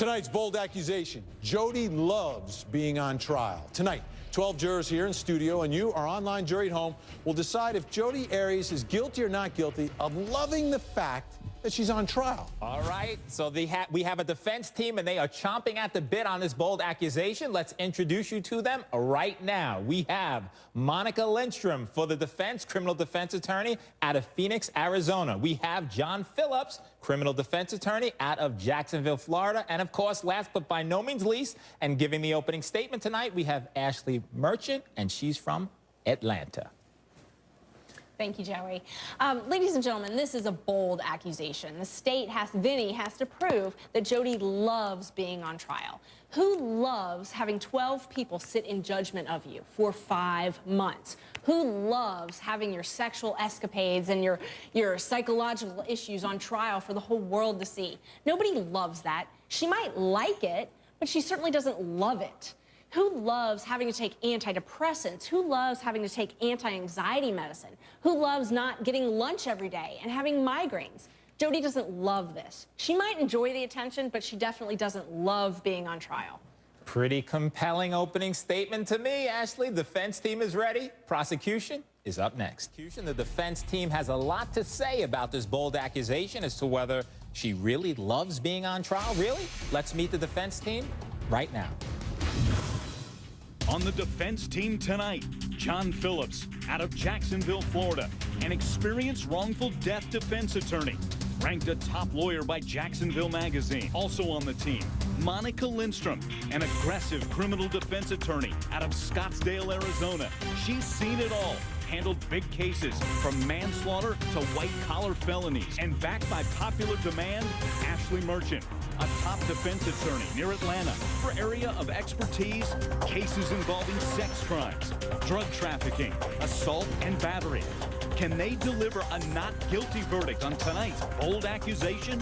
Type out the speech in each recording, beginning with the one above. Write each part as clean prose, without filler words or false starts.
Tonight's bold accusation. Jody loves being on trial. Tonight, 12 jurors here in studio, and you, our online jury at home, will decide if Jodi Arias is guilty or not guilty of loving the fact that she's on trial. All right, so we have a defense team, and they are chomping at the bit on this bold accusation. Let's introduce you to them right now. We have Monica Lindstrom for the defense, criminal defense attorney out of Phoenix, Arizona. We have John Phillips, criminal defense attorney out of Jacksonville, Florida. And of course, last but by no means least, and giving the opening statement tonight, we have Ashleigh Merchant, and she's from Atlanta. Thank you, Joey. Ladies and gentlemen, this is a bold accusation. The state Vinny has to prove that Jodi loves being on trial. Who loves having 12 people sit in judgment of you for 5 months? Who loves having your sexual escapades and your psychological issues on trial for the whole world to see? Nobody loves that. She might like it, but she certainly doesn't love it. Who loves having to take antidepressants? Who loves having to take anti-anxiety medicine? Who loves not getting lunch every day and having migraines? Jodi doesn't love this. She might enjoy the attention, but she definitely doesn't love being on trial. Pretty compelling opening statement to me, Ashleigh. Defense team is ready. Prosecution is up next. The defense team has a lot to say about this bold accusation as to whether she really loves being on trial. Really? Let's meet the defense team right now. On the defense team tonight, John Phillips out of Jacksonville, Florida, an experienced wrongful death defense attorney, ranked a top lawyer by Jacksonville Magazine. Also on the team, Monica Lindstrom, an aggressive criminal defense attorney out of Scottsdale, Arizona. She's seen it all, handled big cases from manslaughter to white-collar felonies. And backed by popular demand, Ashleigh Merchant, a top defense attorney near Atlanta. Her area of expertise, cases involving sex crimes, drug trafficking, assault, and battery. Can they deliver a not guilty verdict on tonight's bold accusation?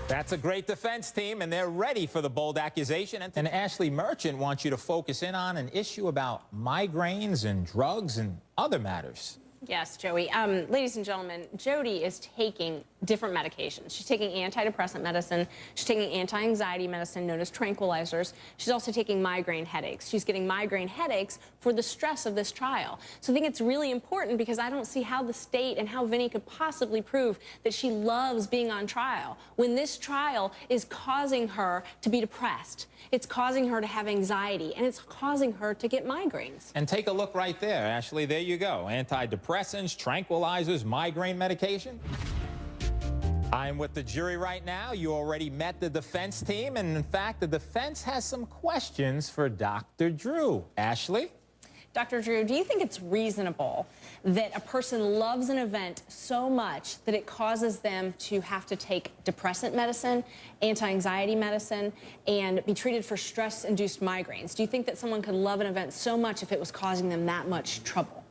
That's a great defense team, and they're ready for the bold accusation. And Ashleigh Merchant wants you to focus in on an issue about migraines and drugs and other matters. Yes, Joey. Ladies and gentlemen, Jodi is taking different medications. She's taking antidepressant medicine. She's taking anti-anxiety medicine known as tranquilizers. She's also taking migraine headaches. She's getting migraine headaches for the stress of this trial. So I think it's really important because I don't see how the state and how Vinny could possibly prove that she loves being on trial when this trial is causing her to be depressed. It's causing her to have anxiety, and it's causing her to get migraines. And take a look right there, Ashleigh. There you go. Antidepressants, tranquilizers, migraine medication. I'm with the jury right now. You already met the defense team, and in fact, the defense has some questions for Dr. Drew. Ashleigh? Dr. Drew, do you think it's reasonable that a person loves an event so much that it causes them to have to take depressant medicine, anti-anxiety medicine, and be treated for stress-induced migraines? Do you think that someone could love an event so much if it was causing them that much trouble?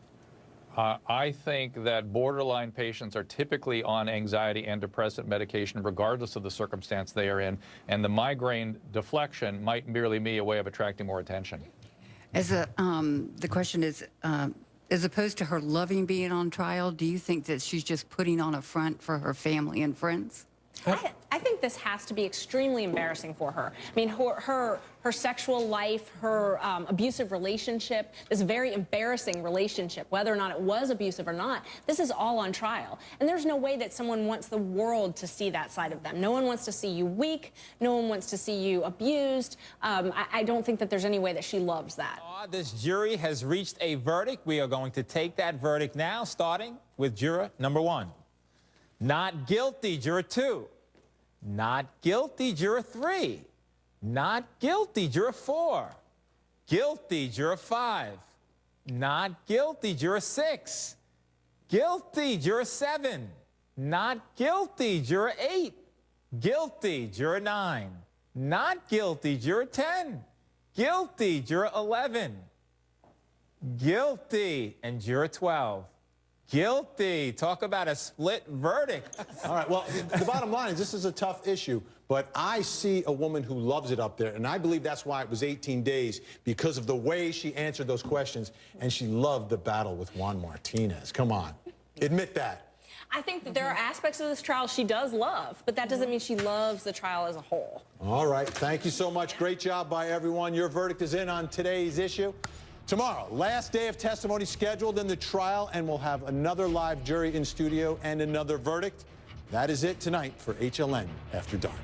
I think that borderline patients are typically on anxiety and depressant medication regardless of the circumstance they are in, and the migraine deflection might merely be a way of attracting more attention. The question is, as opposed to her loving being on trial, do you think that she's just putting on a front for her family and friends? I think this has to be extremely embarrassing for her. I mean, her sexual life, her abusive relationship, this very embarrassing relationship, whether or not it was abusive or not, this is all on trial. And there's no way that someone wants the world to see that side of them. No one wants to see you weak. No one wants to see you abused. I don't think that there's any way that she loves that. This jury has reached a verdict. We are going to take that verdict now, starting with juror number 1. Not guilty, juror 2. Not guilty, juror 3. Not guilty, juror 4. Guilty, juror 5. Not guilty, juror 6. Guilty, juror 7. Not guilty, juror 8. Guilty, juror 9. Not guilty, juror 10. Guilty, juror 11. Guilty, and juror 12. Guilty. Talk about a split verdict. All right, well, the bottom line is this is a tough issue, but I see a woman who loves it up there, and I believe that's why it was 18 days, because of the way she answered those questions, and she loved the battle with Juan Martinez. Come on. Admit that. I think that there are aspects of this trial she does love, but that doesn't mean she loves the trial as a whole. All right. Thank you so much. Great job by everyone. Your verdict is in on today's issue. Tomorrow, last day of testimony scheduled in the trial, and we'll have another live jury in studio and another verdict. That is it tonight for HLN After Dark.